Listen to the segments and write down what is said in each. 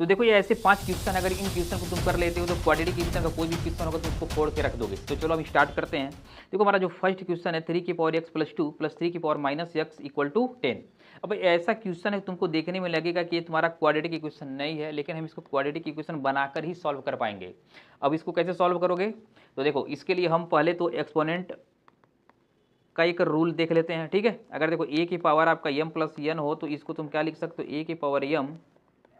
तो देखो ये ऐसे 5 क्वेश्चन, अगर इन क्वेश्चन को तुम कर लेते हो तो क्वाड्रेटिक क्वेश्चन का कोई भी क्वेश्चन होगा तो उसको फोड़ के रख दोगे। तो चलो हम स्टार्ट करते हैं। देखो हमारा जो फर्स्ट क्वेश्चन है 3 की पावर x प्लस 2 प्लस 3 की power minus x equal to 10। अब ऐसा क्वेश्चन है तुमको देखने में लगेगा कि ये तुम्हारा क्वाड्रेटिक इक्वेशन नहीं है, लेकिन हम इसको क्वाड्रेटिक इक्वेशन बनाकर ही सॉल्व कर पाएंगे। अब इसको कैसे सॉल्व करोगे, तो देखो इसके लिए हम पहले तो एक्सपोनेंट का एक रूल देख लेते हैं, ठीक है। अगर देखो a की पावर आपका m प्लस n हो तो इसको तुम क्या लिख सकते हो, a की पावर m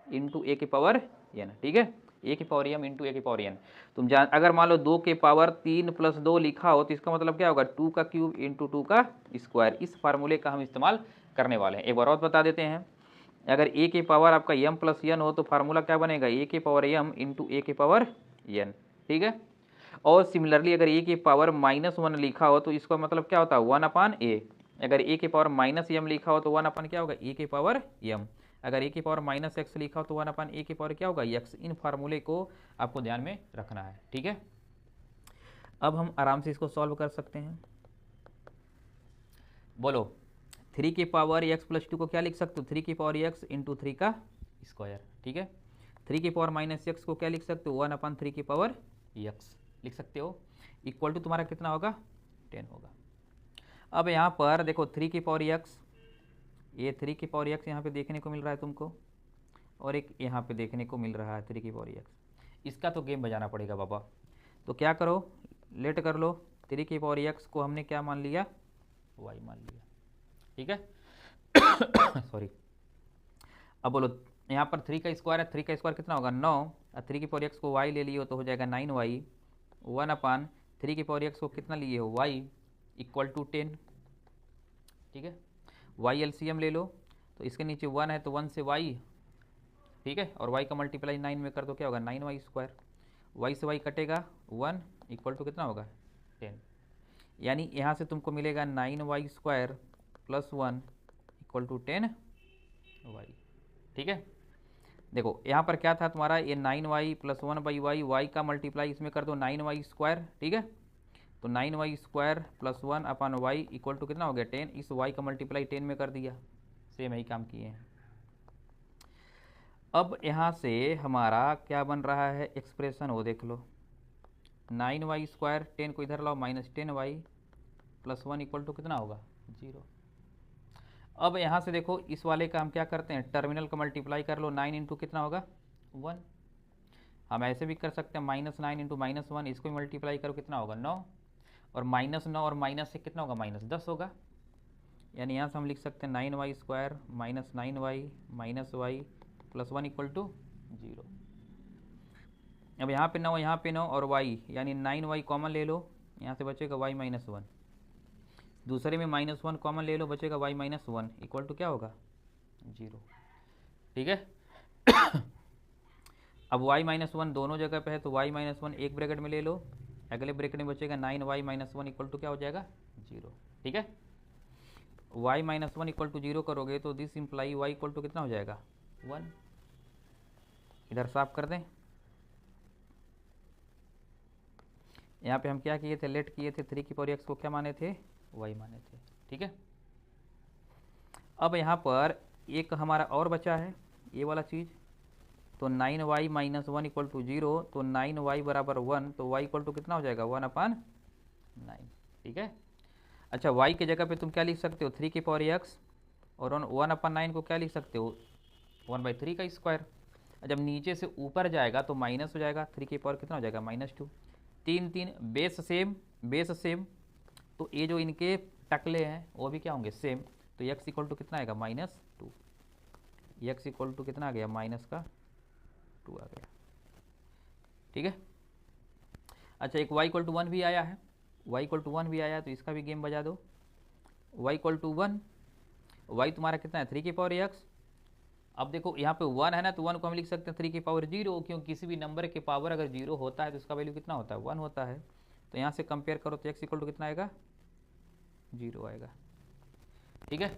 इंटू ए की पावर n, ठीक है। a की पावर m इंटू ए की पावर n। तुम जान अगर मान लो 2 के पावर 3 प्लस 2 लिखा हो तो इसका मतलब क्या होगा, 2 का क्यूब इंटू 2 का स्क्वायर। इस फार्मूले का हम इस्तेमाल करने वाले हैं। एक बार और बता देते हैं, अगर a की पावर आपका m प्लस n हो तो फार्मूला क्या बनेगा, a की पावर m इंटू ए की पावर n, ठीक है। और सिमिलरली अगर a की पावर -1 लिखा हो तो इसका मतलब क्या होता है 1/a। अगर a की पावर -m लिखा हो तो 1 क्या होगा a की पावर m। अगर a की पावर -x लिखा हो तो 1/a की पावर क्या होगा x। इन फार्मूले को आपको ध्यान में रखना है, ठीक है। अब हम आराम से इसको सॉल्व कर सकते हैं। बोलो 3 की पावर x प्लस 2 को क्या लिख सकते हो, 3 की पावर x इंटू 3 का स्क्वायर, ठीक है। 3 की पावर -x को क्या लिख सकते हो, 1/3 की पावर x लिख सकते हो। इक्वल टू तुम्हारा कितना होगा, 10 होगा। अब यहाँ पर देखो 3 की पावर x, ये 3 की पावर x यहाँ पे देखने को मिल रहा है तुमको, और एक यहाँ पे देखने को मिल रहा है 3 की पावर x। इसका तो गेम बजाना पड़ेगा बाबा। तो क्या करो, लेट कर लो, 3 की पावर x को हमने क्या मान लिया, y मान लिया, ठीक है। सॉरी। अब बोलो यहाँ पर 3 का स्क्वायर है, 3 का स्क्वायर कितना होगा 9, और 3 की पावर x को y ले लियो तो हो जाएगा 9y। 1/3 की पावर x को कितना लिए हो y इक्वल टू 10, ठीक है। y एलसीएम ले लो तो इसके नीचे 1 है तो 1 से y, ठीक है, और y का मल्टीप्लाई 9 में कर दो क्या होगा 9y स्क्वायर। y से y कटेगा 1 इक्वल टू कितना होगा 10। यानी यहाँ से तुमको मिलेगा 9y square plus 1 equal to 10y, ठीक है। देखो यहाँ पर क्या था तुम्हारा, ये 9y प्लस 1/y, y का मल्टीप्लाई इसमें कर दो 9y स्क्वायर, ठीक है। तो 9y square plus 1/y equal to कितना हो गया 10। इस y का मल्टीप्लाई 10 में कर दिया, सेम यही काम किए हैं। अब यहाँ से हमारा क्या बन रहा है एक्सप्रेशन, वो देख लो, 9y स्क्वायर 10 को इधर लाओ -10y प्लस 1 इक्वल टू कितना होगा 0। अब यहाँ से देखो इस वाले का हम क्या करते हैं, टर्मिनल का मल्टीप्लाई कर लो, 9 इंटू कितना होगा 1। हम ऐसे भी कर सकते हैं -9 इंटू -1, इसको मल्टीप्लाई करो कितना होगा 9, और -9 और माइनस से कितना होगा -10 होगा। यानी यहाँ से हम लिख सकते हैं 9y square minus 9y minus y plus 1 equal to 0। अब यहाँ पे 9, यहाँ पे 9 और y, यानी 9y कॉमन ले लो, यहाँ से बचेगा y -1। दूसरे में -1 कॉमन ले लो, बचेगा y -1 इक्वल टू क्या होगा 0, ठीक है। अब y -1 दोनों जगह पे है तो y -1 एक ब्रैकेट में ले लो, अगले ब्रैकेट में बचेगा 9y -1 इक्वल टू क्या हो जाएगा 0, ठीक है। y -1 इक्वल टू 0 करोगे तो this imply y equal to कितना हो जाएगा 1। इधर साफ कर दें, यहाँ पे हम क्या किए थे, लेट किए थे, 3 की पावर x को क्या माने थे y माने थे, ठीक है। अब यहाँ पर एक हमारा और बचा है ये वाला चीज़, तो 9y -1 इक्वल टू 0, तो 9y बराबर 1, तो y इक्वल टू कितना हो जाएगा 1/9, ठीक है। अच्छा y के जगह पे तुम क्या लिख सकते हो 3 की पावर x, और 1/9 को क्या लिख सकते हो 1/3 का स्क्वायर। जब नीचे से ऊपर जाएगा तो माइनस हो जाएगा, 3 की पावर कितना हो जाएगा -2। 3 3 बेस सेम, बेस सेम, तो ये जो इनके टकले हैं वो भी क्या होंगे सेम, तो x इक्वल टू कितना आएगा -2। x इक्वल टू कितना आ गया -2 आ गया, ठीक है। अच्छा एक y इक्वल टू 1 भी आया है, y इक्वल टू 1 भी आया है, तो इसका भी गेम बजा दो। y इक्वल टू 1, y तुम्हारा कितना है 3 की पावर x। अब देखो यहाँ पे 1 है ना, तो 1 को हम लिख सकते हैं 3 की पावर 0, क्योंकि किसी भी नंबर के पावर अगर 0 होता है तो उसका वैल्यू कितना होता है 1 होता है। तो यहाँ से कंपेयर करो तो x इक्वल टू कितना आएगा 0 आएगा, ठीक है।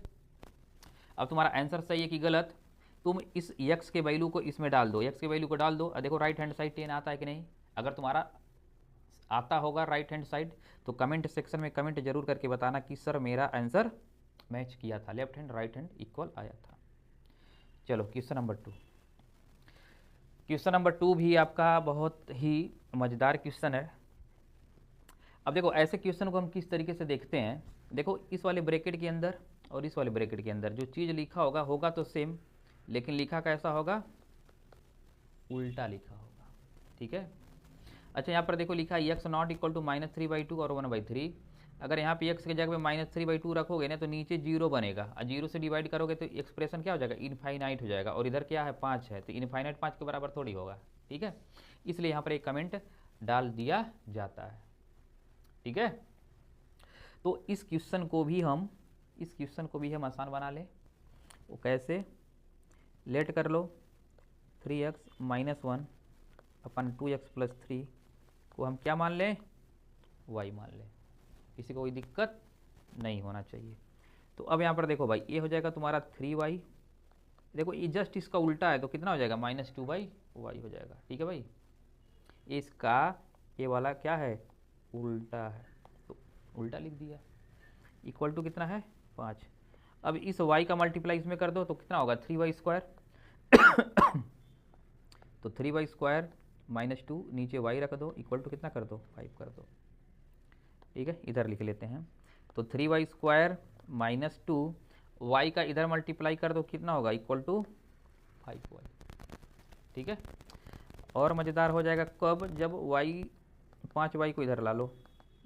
अब तुम्हारा आंसर सही है कि गलत, तुम इस x के वैल्यू को इसमें डाल दो, x के वैल्यू को डाल दो, और देखो राइट हैंड साइड 10 आता है कि नहीं। अगर तुम्हारा आता होगा राइट हैंड साइड तो कमेंट सेक्शन में कमेंट जरूर करके बताना कि सर मेरा आंसर मैच किया था, left hand right hand equal आया था। चलो क्वेश्चन नंबर 2, क्वेश्चन नंबर 2 भी आपका बहुत ही मज़ेदार क्वेश्चन है। अब देखो ऐसे क्वेश्चन को हम किस तरीके से देखते हैं, देखो इस वाले ब्रैकेट के अंदर और इस वाले ब्रैकेट के अंदर जो चीज़ लिखा होगा होगा तो सेम, लेकिन लिखा कैसा होगा, उल्टा लिखा होगा। ठीक है। अच्छा यहाँ पर देखो लिखा है एक्स नॉट इक्वल टू -3/2 और 1/3। अगर यहाँ पे एक्स की जगह पे -3/2 रखोगे ना तो नीचे जीरो बनेगा, और जीरो से डिवाइड करोगे तो एक्सप्रेशन क्या हो जाएगा, इनफाइनाइट हो जाएगा। और इधर क्या है 5 है, तो इनफाइनाइट 5 के बराबर थोड़ी होगा। ठीक है, इसलिए यहाँ पर एक कमेंट डाल दिया जाता है। ठीक है, तो इस क्वेश्चन को भी हम आसान बना लें। वो कैसे, लेट कर लो 3x - 1 अपन 2x + 3 को हम क्या मान लें, y मान लें। किसी को कोई दिक्कत नहीं होना चाहिए। तो अब यहाँ पर देखो भाई, ये हो जाएगा तुम्हारा 3y, देखो ये जस्ट इसका उल्टा है तो कितना हो जाएगा, -2/y हो जाएगा। ठीक है भाई, इसका ये वाला क्या है, उल्टा है, तो उल्टा लिख दिया। इक्वल टू कितना है, 5। अब इस y का मल्टीप्लाई इसमें कर दो तो कितना होगा, 3y²। तो 3y² -2 नीचे y रख दो, इक्वल टू कितना कर दो, 5 कर दो। ठीक है, इधर लिख लेते हैं। तो 3y² -2 y का इधर मल्टीप्लाई कर दो, कितना होगा, इक्वल टू 5y। ठीक है, और मज़ेदार हो जाएगा कब, जब y 5y को इधर ला लो,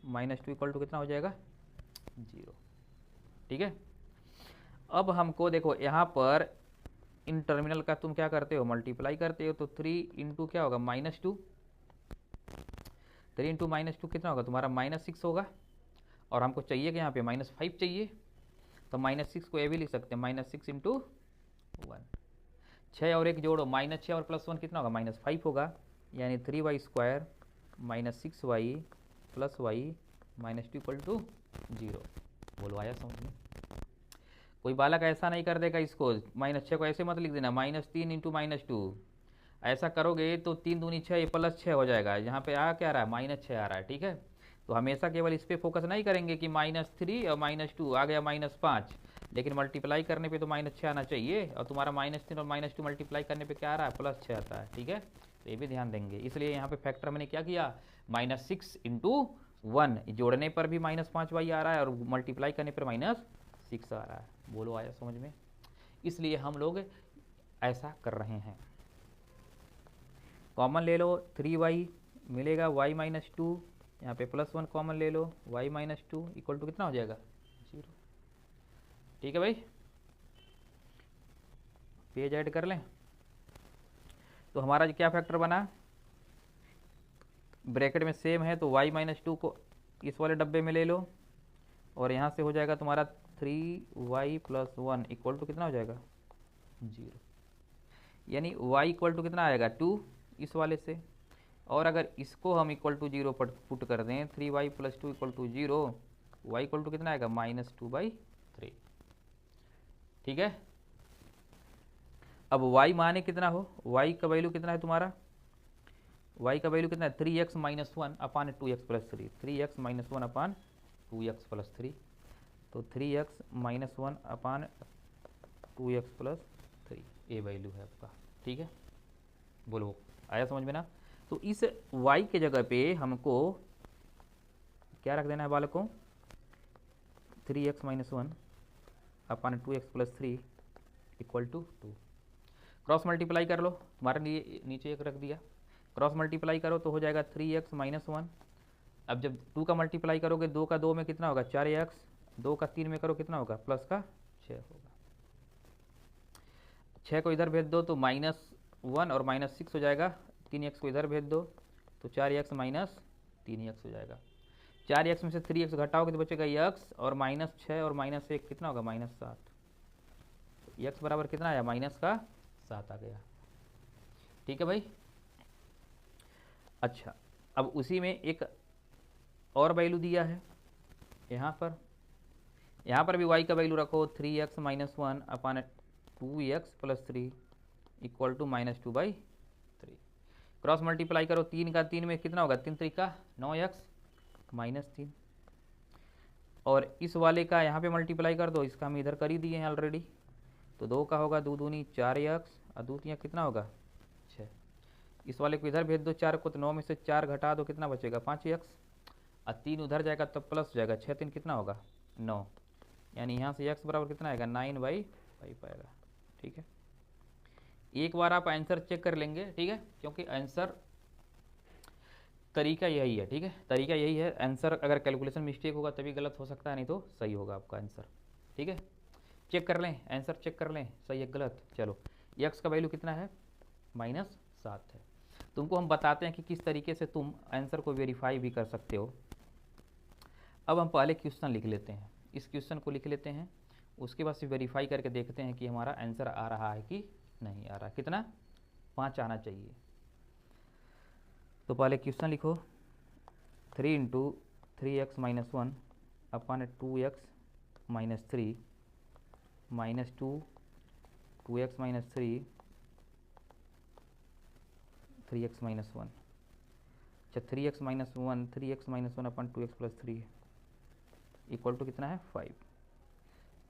-2 इक्वल टू कितना हो जाएगा, 0। ठीक है, अब हमको देखो यहाँ पर इन टर्मिनल का तुम क्या करते हो, मल्टीप्लाई करते हो। तो 3 इंटू क्या होगा, -2, 3 इंटू -2 कितना होगा तुम्हारा, -6 होगा। और हमको चाहिए कि यहाँ पे -5 चाहिए, तो -6 को ये भी लिख सकते हैं, -6 इंटू 1। 6 और 1 जोड़ो, -6 और +1 कितना होगा, -5 होगा। यानी 3y² -6y + y -2 equal to 0। बोलो आया समझ में। कोई बालक ऐसा नहीं कर देगा इसको, -6 को ऐसे मत लिख देना, -3 इंटू -2। ऐसा करोगे तो 3 दूनी 6, ये +6 हो जाएगा। यहाँ पे आ क्या रहा है, -6 आ रहा है। ठीक है, तो हमेशा केवल इस पर फोकस नहीं करेंगे कि -3 और -2 आ गया -5, लेकिन मल्टीप्लाई करने पे तो -6 आना चाहिए। और तुम्हारा -3 और -2 मल्टीप्लाई करने पे क्या आ रहा है, +6 आता है। ठीक है, तो ये भी ध्यान देंगे। इसलिए यहाँ पे फैक्टर मैंने क्या किया, -6 इंटू 1, जोड़ने पर भी -5y आ रहा है और मल्टीप्लाई करने पर -6 आ रहा है। बोलो आया समझ में। इसलिए हम लोग ऐसा कर रहे हैं। कॉमन ले लो, 3y मिलेगा, y -2, यहाँ पे +1 कॉमन ले लो, y -2 इक्वल टू कितना हो जाएगा, 0। ठीक है भाई, पेज ऐड कर लें। तो हमारा क्या फैक्टर बना, ब्रैकेट में सेम है तो y -2 को इस वाले डब्बे में ले लो, और यहाँ से हो जाएगा तुम्हारा 3y + 1 इक्वल टू कितना हो जाएगा, 0। यानी y इक्वल टू कितना आएगा, 2 इस वाले से। और अगर इसको हम इक्वल टू 0 पर पुट कर दें, 3y + 2 equal to 0, y equal to कितना आएगा, -2/3। ठीक है, अब y माने कितना हो, y का वैल्यू कितना है तुम्हारा, y का वैल्यू कितना है, 3x - 1 upon 2x + 3, 3x - 1 upon 2x + 3। तो 3x - 1 अपान 2x + 3 ये वैल्यू है आपका। ठीक है, बोलो आया समझ में ना। तो इस y के जगह पे हमको क्या रख देना है बालकों, 3x - 1 upon 2x + 3 equal to 2। Cross multiply कर लो, तुम्हारे लिए नीचे एक रख दिया, क्रॉस मल्टीप्लाई करो तो हो जाएगा 3x - 1। अब जब 2 का मल्टीप्लाई करोगे, 2 का 2 में कितना होगा, 4x, 2 का 3 में करो कितना होगा, प्लस का 6 होगा। 6 को इधर भेज दो तो -1 और -6 हो जाएगा, 3x को इधर भेज दो तो 4x - 3x हो जाएगा। 4x में से 3x घटाओगे तो बचेगा x, और -6 और -1 कितना होगा, -7। तो x बराबर कितना आया, -7 आ गया। ठीक है भाई। अच्छा, अब उसी में एक और वैल्यू दिया है यहाँ पर भी y का वैल्यू रखो, 3x - 1 upon 2x + 3 equal to -2/3। Cross multiply करो, 3 का 3 में कितना होगा, 3 3 का 9x -3। और इस वाले का यहाँ पे मल्टीप्लाई कर दो, इसका हम इधर कर ही दिए हैं ऑलरेडी। तो 2 का होगा 2 दूनी 4x और 2 3 कितना होगा 6। इस वाले को इधर भेज दो 4 को, तो 9 में से 4 घटा दो, कितना बचेगा 5x, और 3 उधर जाएगा तो प्लस हो जाएगा, 6 3 कितना होगा 9, यानी यहाँ से x बराबर कितना आएगा 9/5 आएगा। ठीक है, एक बार आप आंसर चेक कर लेंगे, ठीक है, क्योंकि आंसर तरीका यही है। ठीक है, तरीका यही है, आंसर अगर कैलकुलेशन मिस्टेक होगा तभी गलत हो सकता है, नहीं तो सही होगा आपका आंसर। ठीक है, चेक कर लें, आंसर चेक कर लें सही है गलत। चलो, x का वैल्यू कितना है -7 है। तुमको हम बताते हैं कि किस तरीके से तुम आंसर को वेरीफाई भी कर सकते हो। अब हम पहले क्वेश्चन लिख लेते हैं, इस क्वेश्चन को लिख लेते हैं, उसके बाद से वेरीफाई करके देखते हैं कि हमारा आंसर आ रहा है कि नहीं आ रहा। कितना 5 आना चाहिए। तो पहले क्वेश्चन लिखो, 3 × 3x - 1 अपन 2x - 3 -2 2x - 3 3x - 1। अच्छा, 3x - 1 3x - 1 upon 2x + 3 equal to कितना है 5।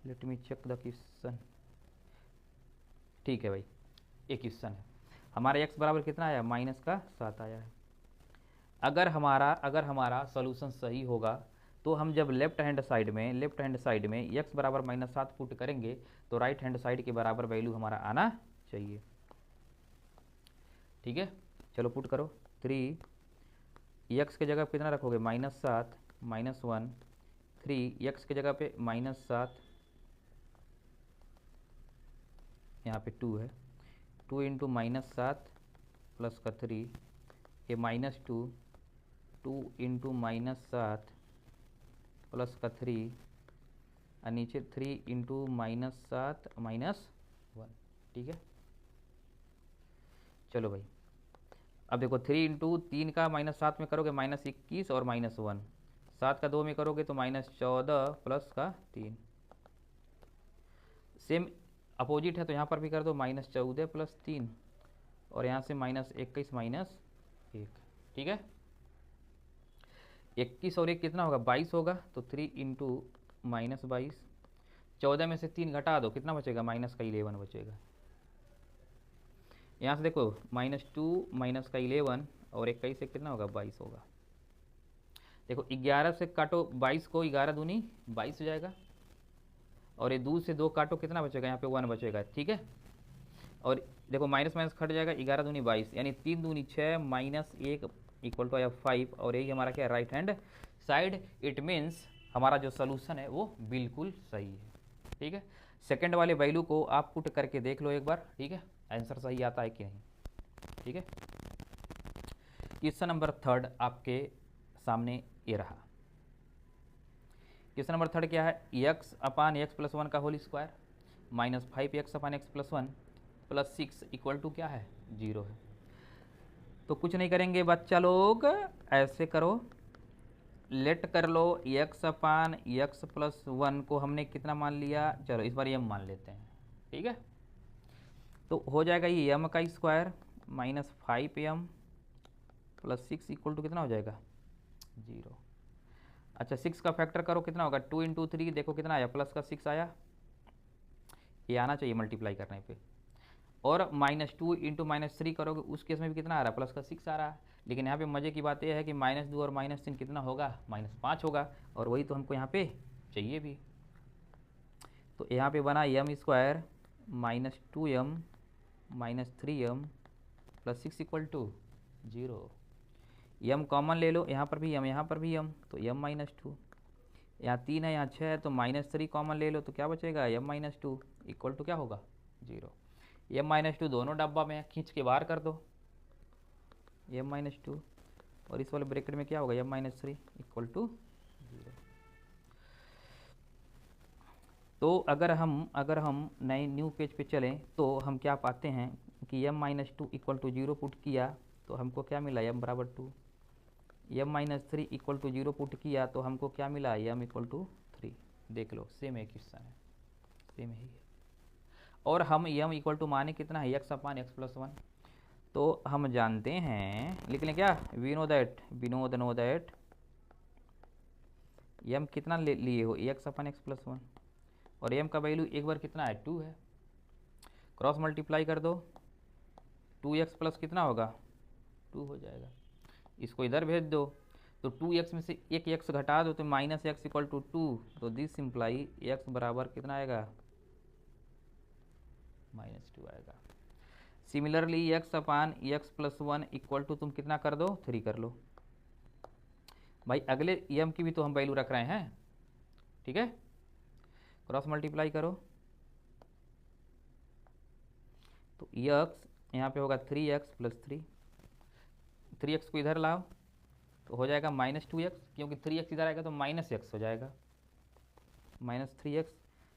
Let me check the question. ठीक है भाई, एक क्वेश्चन है हमारा, x बराबर कितना आया -7 आया है। अगर हमारा सॉल्यूशन सही होगा तो हम जब लेफ्ट हैंड साइड में x बराबर -7 पुट करेंगे तो राइट हैंड साइड के बराबर वैल्यू हमारा आना चाहिए। ठीक है, चलो पुट करो। 3 x के जगह पे कितना रखोगे -7 -1 3 x के जगह पे -7, यहाँ पे 2 है, 2 × -7 प्लस का 3, ये -2 2 × -7 प्लस का 3, और नीचे 3 × -7 -1। ठीक है, चलो भाई, अब देखो 3 × 3 का -7 में करोगे -21 और -1, 7 का 2 में करोगे तो -14 प्लस का 3, सेम अपोजिट है तो यहाँ पर भी कर दो -14 प्लस 3, और यहाँ से -21 -1। ठीक है, 21 और 1 कितना होगा 22 होगा, तो 3 × -22, 14 में से 3 घटा दो, कितना बचेगा -11 बचेगा। यहाँ से देखो -2 -11 और 21 से कितना होगा 22 होगा। देखो 11 से काटो 22 को, 11 दूनी 22 हो जाएगा, और ये 2 से 2 काटो, कितना बचेगा यहाँ पे 1 बचेगा। ठीक है, और देखो माइनस माइनस कट जाएगा, 11 दूनी 22, यानी 3 दूनी 6 -1 इक्वल टू आया 5, और यही हमारा क्या है right hand side. It means हमारा जो सोल्यूशन है वो बिल्कुल सही है। ठीक है, सेकंड वाले वैल्यू को आप पुट करके देख लो एक बार। ठीक है, आंसर सही आता है कि नहीं। ठीक है, क्वेश्चन नंबर 3 आपके सामने ये रहा। क्वेश्चन नंबर 3 क्या है, x/x + 1 का whole square -5x/x + 1 + 6 equal to क्या है 0 है। तो कुछ नहीं करेंगे बच्चा लोग, ऐसे करो, लेट कर लो x/x + 1 को हमने कितना मान लिया, चलो इस बार m मान लेते हैं। ठीक है, तो हो जाएगा ये m का स्क्वायर -5m + 6 इक्वल टू कितना हो जाएगा 0। अच्छा, 6 का फैक्टर करो, कितना होगा 2 × 3, देखो कितना आया प्लस का 6 आया, ये आना चाहिए मल्टीप्लाई करने पे, और -2 × -3 करोगे उस केस में भी कितना आ रहा है प्लस का 6 आ रहा है। लेकिन यहाँ पे मज़े की बात यह है कि -2 और -3 कितना होगा -5 होगा, और वही तो हमको यहाँ पे चाहिए भी। तो यहाँ पे बना m² -2m -3m + 6 equal to 0। m common ले लो, यहाँ पर भी m, यहाँ पर भी m, तो m -2, यहाँ 3 है यहाँ 6 है, तो -3 कॉमन ले लो तो क्या बचेगा m -2 इक्वल टू क्या होगा 0। m -2 दोनों डब्बा में खींच के बाहर कर दो m -2, और इस वाले ब्रैकेट में क्या होगा m -3 इक्वल टू 0। तो अगर हम नए न्यू पेज पे चलें तो हम क्या पाते हैं कि m -2 इक्वल टू 0 पुट किया तो हमको क्या मिला m बराबर 2, m -3 इक्वल टू 0 पुट किया तो हमको क्या मिला m इक्वल टू 3। देख लो सेम एक क्वेश्चन है, सेम ही है, और हम m इक्वल टू माने कितना है x/x + 1, तो हम जानते हैं, लिख लें क्या, वी नो दैट m कितना लिए हो x/x + 1, और m का वैल्यू एक बार कितना है 2 है, क्रॉस मल्टीप्लाई कर दो, 2x प्लस कितना होगा 2 हो जाएगा। इसको इधर भेज दो तो 2x में से एक x घटा दो तो माइनस एक्स इक्वल टू 2, तो दिस इम्प्लाई x बराबर कितना आएगा, -2 आएगा। Similarly x upon x plus 1 equal to तुम कितना कर दो, 3 कर लो। भाई अगले m की भी तो हम वैल्यू रख रहे हैं, ठीक है। क्रॉस मल्टीप्लाई करो तो x यहाँ पे होगा 3x प्लस 3x को इधर लाओ तो हो जाएगा -2x, क्योंकि 3x इधर आएगा तो -x हो जाएगा। -3x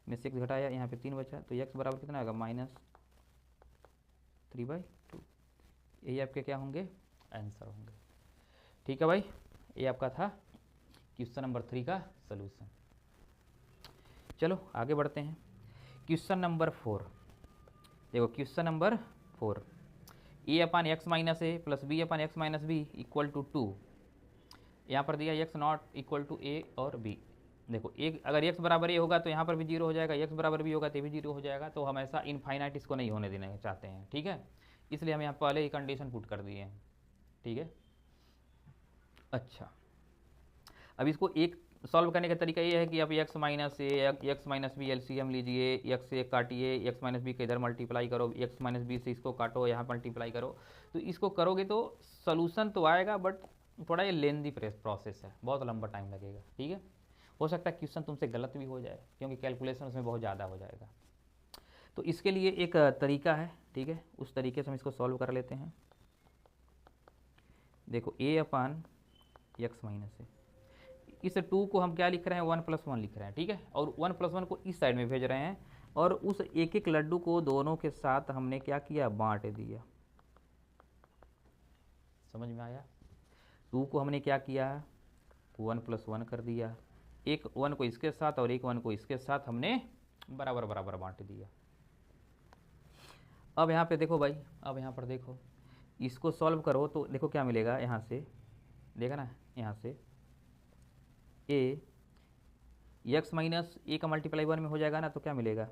में 6 घटाया, यहाँ पे 3 बचा, तो x बराबर कितना आएगा, -3/2। यही आपके क्या होंगे, आंसर होंगे। ठीक है भाई, ये आपका था क्वेश्चन नंबर 3 का सलूशन। चलो आगे बढ़ते हैं। क्वेश्चन नंबर 4 देखो, question number 4, a upon x minus a plus b upon x minus b equal to 2। यहाँ पर दिया x not equal to a और b। देखो एक अगर x बराबर ए होगा तो यहाँ पर भी 0 हो जाएगा, x बराबर भी होगा तो भी 0 हो जाएगा। तो हम ऐसा इनफाइनाइट इसको नहीं होने देना चाहते हैं, ठीक है। इसलिए हम यहाँ पहले ही कंडीशन पुट कर दिए हैं, ठीक है। अच्छा, अब इसको एक सॉल्व करने का तरीका ये है कि आप x माइनस ए एक्स माइनस बी एलसीएम लीजिए, x से काटिए, x माइनस बी के इधर मल्टीप्लाई करो, x माइनस बी से इसको काटो, यहाँ मल्टीप्लाई करो। तो इसको करोगे तो सोल्यूशन तो आएगा, बट थोड़ा ये लेंदी प्रोसेस है, बहुत लंबा टाइम लगेगा, ठीक है। हो सकता है क्वेश्चन तुमसे गलत भी हो जाए, क्योंकि कैलकुलेशन उसमें बहुत ज़्यादा हो जाएगा। तो इसके लिए एक तरीका है, ठीक है, उस तरीके से हम इसको सॉल्व कर लेते हैं। देखो a अपान एक्स माइनस ए, इस 2 को हम क्या लिख रहे हैं, 1 + 1 लिख रहे हैं, ठीक है। और 1 + 1 को इस साइड में भेज रहे हैं, और उस एक एक लड्डू को दोनों के साथ हमने क्या किया, बांट दिया। समझ में आया। 2 को हमने क्या किया, 1 + 1 कर दिया, एक 1 को इसके साथ और एक 1 को इसके साथ हमने बराबर बराबर बांट दिया। अब यहाँ पे देखो भाई, अब यहाँ पर देखो, इसको सॉल्व करो तो देखो क्या मिलेगा। यहाँ से देखा ना, यहाँ से ए एक्स माइनस ए का मल्टीप्लाई 1 में हो जाएगा ना, तो क्या मिलेगा,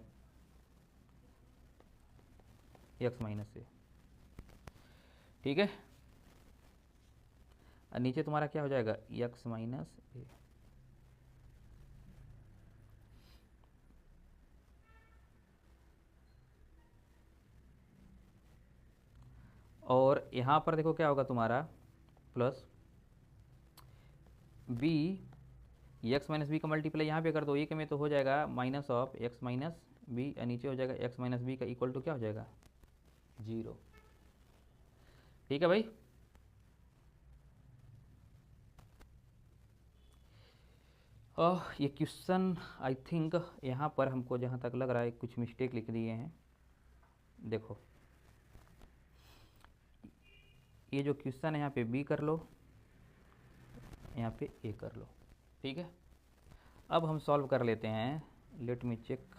एक्स माइनस ए, ठीक है। और नीचे तुम्हारा क्या हो जाएगा, एक्स माइनस ए। और यहाँ पर देखो क्या होगा तुम्हारा, plus b x minus b का मल्टीप्लाई यहाँ पे कर दो, एक में तो हो जाएगा minus of x minus b, और नीचे हो जाएगा एक्स माइनस बी का इक्वल टू क्या हो जाएगा, 0। ठीक है भाई। ये क्वेश्चन आई थिंक यहाँ पर हमको जहाँ तक लग रहा है कुछ मिस्टेक लिख दिए हैं। देखो ये जो क्वेश्चन है यहाँ पे बी कर लो, यहाँ पे ए कर लो, ठीक है। अब हम सॉल्व कर लेते हैं, लेट मी चेक।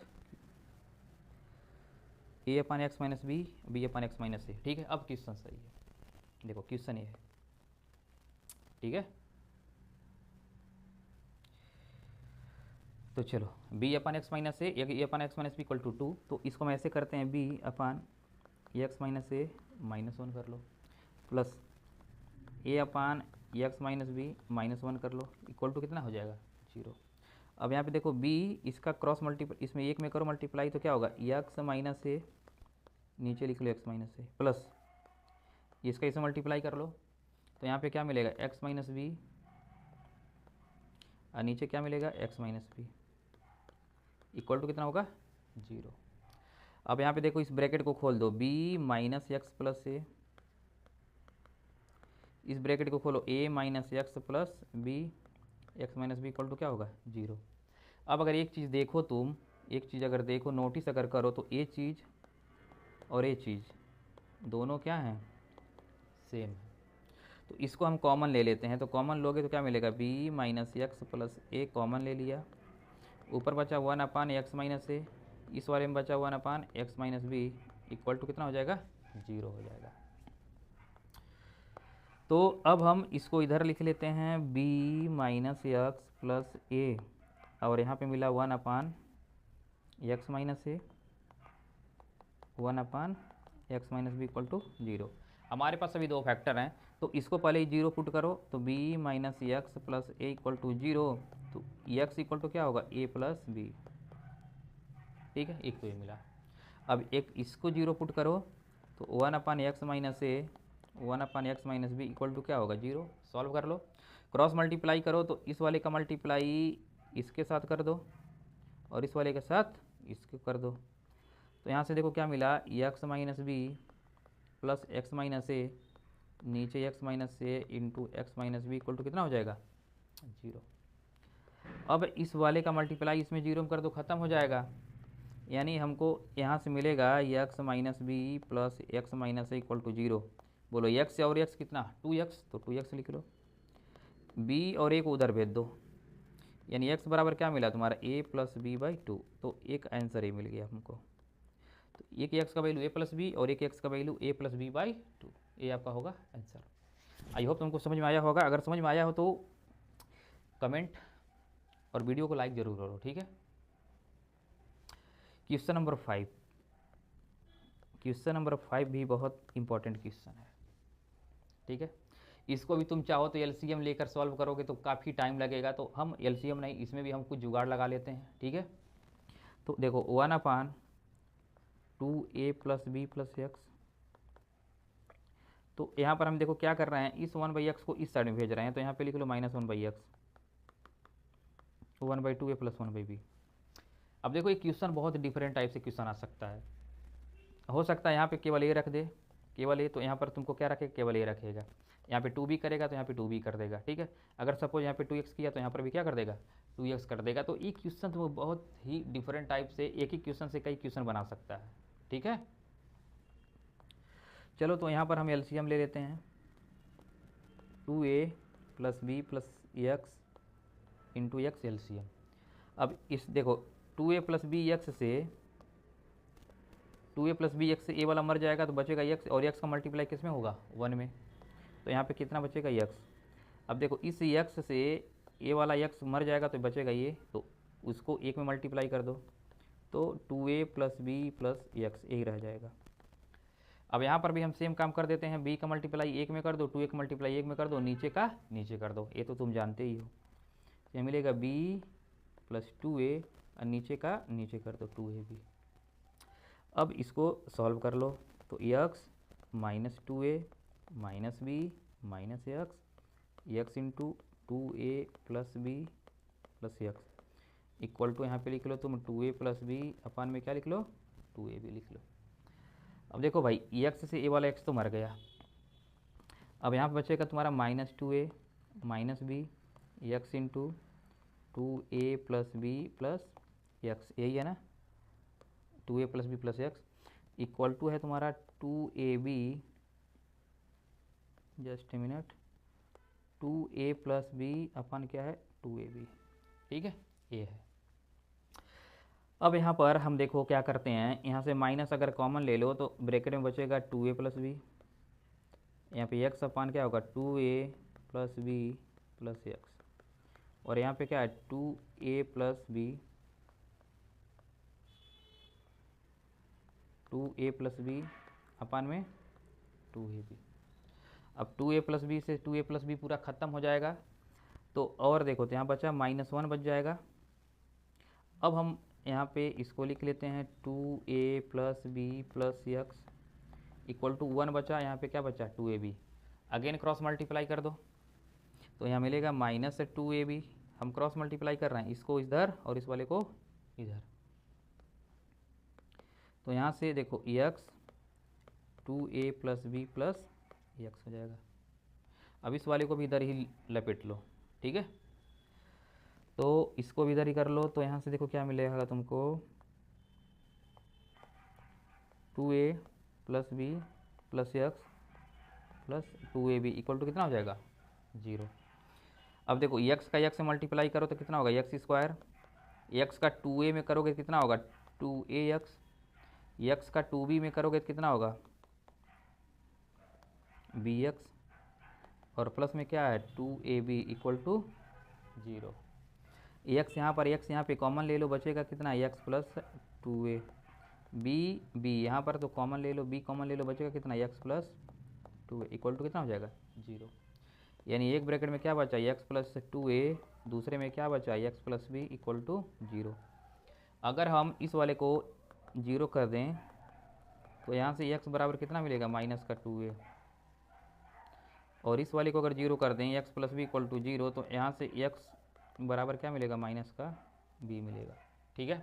ए upon x minus B, B upon x minus ए, ठीक है। अब क्वेश्चन सही है, देखो क्वेश्चन ये है, ठीक है। तो चलो b upon x minus a upon x minus b equal to 2, तो इसको हम ऐसे करते हैं, b upon x minus a -1 कर लो, plus a upon x minus b -1 कर लो, इक्वल टू कितना हो जाएगा, 0। अब यहाँ पे देखो b इसका क्रॉस मल्टीप्लाई, इसमें एक में करो मल्टीप्लाई, तो क्या होगा, एक्स माइनस ए, नीचे लिख लो एक्स माइनस ए, प्लस इसका इसमें मल्टीप्लाई कर लो, तो यहाँ पे क्या मिलेगा, एक्स माइनस बी, और नीचे क्या मिलेगा, x minus b, equal to कितना होगा, 0। अब यहाँ पे देखो इस ब्रैकेट को खोल दो, b minus x plus a, इस ब्रैकेट को खोलो, a minus x plus b, x minus b equal to क्या होगा, 0। अब अगर एक चीज़ देखो तुम, एक चीज़ अगर देखो, नोटिस अगर करो, तो ये चीज़ और ये चीज़ दोनों क्या हैं, सेम है। तो इसको हम कॉमन ले लेते हैं, तो कॉमन लोगे तो क्या मिलेगा, b माइनस एक्स प्लस ए कॉमन ले लिया, ऊपर बचा 1 अपान एक्स माइनस ए, इस वाले में बचा 1 upon x minus b, equal to कितना हो जाएगा, 0 हो जाएगा। तो अब हम इसको इधर लिख लेते हैं, b minus x plus a, और यहाँ पे मिला 1 upon x minus a, 1 upon x minus b equal to 0। हमारे पास अभी दो फैक्टर हैं, तो इसको पहले ही जीरो पुट करो, तो b minus x plus a equal to zero, तो x इक्वल टू क्या होगा a प्लस बी। ठीक है, एक तो ये मिला। अब एक इसको जीरो पुट करो, तो one upon x minus a, one upon x minus b equal to क्या होगा जीरो। सॉल्व कर लो, क्रॉस मल्टीप्लाई करो, तो इस वाले का मल्टीप्लाई इसके साथ कर दो और इस वाले के साथ इसको कर दो। तो यहाँ से देखो क्या मिला, x minus b plus x minus a, नीचे x minus a into x minus b equal to कितना हो जाएगा जीरो। अब इस वाले का मल्टीप्लाई इसमें जीरो में कर दो, ख़त्म हो जाएगा। यानी हमको यहाँ से मिलेगा x minus b plus x minus a equal to zero. बोलो एक्स और एक्स कितना, 2x, तो 2x लिख लो, b और a को उधर भेज दो, यानी x बराबर क्या मिला तुम्हारा a plus b by two. तो एक आंसर ये मिल गया हमको। तो एक एक्स का वैल्यू a प्लस बी और एक एक्स का value a plus b by two, ये आपका होगा आंसर। आई होप तुमको समझ में आया होगा। अगर समझ में आया हो तो कमेंट और वीडियो को लाइक ज़रूर करो, ठीक है। क्वेश्चन नंबर 5, क्वेश्चन नंबर 5 भी बहुत इंपॉर्टेंट क्वेश्चन है, ठीक है। इसको भी तुम चाहो तो एलसीएम लेकर सॉल्व करोगे तो काफ़ी टाइम लगेगा, तो हम एलसीएम नहीं, इसमें भी हम कुछ जुगाड़ लगा लेते हैं, ठीक है। तो देखो one upon 2a plus b plus x, तो यहाँ पर हम देखो क्या कर रहे हैं, इस 1/x को इस साइड में भेज रहे हैं, तो यहाँ पे लिख लो -1/x, 1/2a प्लस 1/b। अब देखो ये क्वेश्चन बहुत डिफरेंट टाइप से क्वेश्चन आ सकता है। हो सकता है यहाँ पे केवल ए रख दे, केवल ए, तो यहाँ पर तुमको क्या रखे, केवल ए रखेगा। यहाँ पे 2b करेगा तो यहाँ पे 2b कर देगा, ठीक है। अगर सपोज यहाँ पे 2x किया तो यहाँ पर भी क्या कर देगा, 2x कर देगा। तो ये क्वेश्चन तुमको बहुत ही डिफरेंट टाइप से, एक ही क्वेश्चन से कई क्वेश्चन बना सकता है, ठीक है। चलो तो यहाँ पर हम एलसीएम ले लेते हैं, 2a plus b plus x into x LCM. अब इस देखो 2a प्लस बी एक्स से, 2a प्लस बी एक्स से ए वाला मर जाएगा तो बचेगा एक्स, और एक्स का मल्टीप्लाई किस में होगा 1 में, तो यहाँ पे कितना बचेगा एक्स। अब देखो इस एक्स से ए वाला एक्स मर जाएगा तो बचेगा ये, तो उसको एक में मल्टीप्लाई कर दो, तो 2a plus b plus x यही रह जाएगा। अब यहाँ पर भी हम सेम काम कर देते हैं, b का मल्टीप्लाई एक में कर दो, 2a का मल्टीप्लाई एक में कर दो, नीचे का नीचे कर दो, ये तो तुम जानते ही हो। ये मिलेगा b प्लस 2a और नीचे का नीचे कर दो 2ab। अब इसको सॉल्व कर लो, तो x minus 2a minus b minus x into 2a plus b plus x equal to, यहाँ पे लिख लो तुम 2a प्लस बी अपान में क्या लिख लो 2ab लिख लो। अब देखो भाई एक्स से ए वाला एक्स तो मर गया, अब यहाँ पे बचेगा तुम्हारा -2a minus b x into 2a plus b plus x, यही है ना, 2a plus b plus x equal to है तुम्हारा 2ab, just a minute, 2a plus b upon क्या है 2ab, ठीक है, ये है। अब यहाँ पर हम देखो क्या करते हैं, यहाँ से माइनस अगर कॉमन ले लो तो ब्रैकेट में बचेगा 2a प्लस बी, यहाँ पे x अपान क्या होगा 2a plus b plus x, और यहाँ पे क्या है 2a plus b, 2a plus b upon में 2ab। अब 2a प्लस बी से 2a प्लस बी पूरा ख़त्म हो जाएगा, तो और देखो तो यहाँ बचा -1 बच जाएगा। अब हम यहाँ पे इसको लिख लेते हैं 2a plus b plus x equal to 1 बचा, यहाँ पे क्या बचा 2ab, अगेन क्रॉस मल्टीप्लाई कर दो, तो यहाँ मिलेगा -2ab, हम क्रॉस मल्टीप्लाई कर रहे हैं, इसको इधर और इस वाले को इधर, तो यहाँ से देखो x 2a plus b plus x हो जाएगा। अब इस वाले को भी इधर ही लपेट लो, ठीक है, तो इसको भी इधर ही कर लो, तो यहाँ से देखो क्या मिलेगा तुमको 2a plus b plus x plus 2ab equal to कितना हो जाएगा 0। अब देखो x का x से मल्टीप्लाई करो तो कितना होगा एक्स स्क्वायर, x का 2a में करोगे तो कितना होगा 2ax, x का 2b में करोगे तो कितना होगा bx, और प्लस में क्या है 2ab इक्वल टू 0। x यहाँ पे कॉमन ले लो, बचेगा कितना x प्लस 2a, b यहाँ पर तो कॉमन ले लो, b कॉमन ले लो, बचेगा कितना x plus 2a equal to कितना हो जाएगा 0। यानी एक ब्रैकेट में क्या बचा x प्लस 2a, दूसरे में क्या बचा x plus b equal to 0। अगर हम इस वाले को 0 कर दें तो यहाँ से x बराबर कितना मिलेगा माइनस का 2a, और इस वाले को अगर 0 कर दें x plus b equal to 0 तो यहाँ से x बराबर क्या मिलेगा माइनस का b मिलेगा। ठीक है,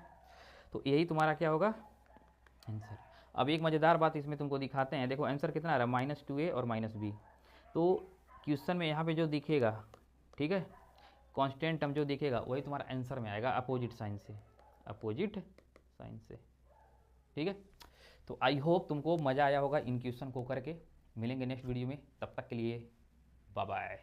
तो यही तुम्हारा क्या होगा आंसर। अब एक मज़ेदार बात इसमें तुमको दिखाते हैं, देखो आंसर कितना आ रहा है -2a और -b। तो क्वेश्चन में यहाँ पे जो दिखेगा, ठीक है, कांस्टेंट टर्म जो दिखेगा वही तुम्हारा आंसर में आएगा अपोजिट साइन से, अपोजिट साइन से। ठीक है, तो आई होप तुमको मज़ा आया होगा इन क्वेश्चन को करके। मिलेंगे नेक्स्ट वीडियो में, तब तक के लिए बाय बाय।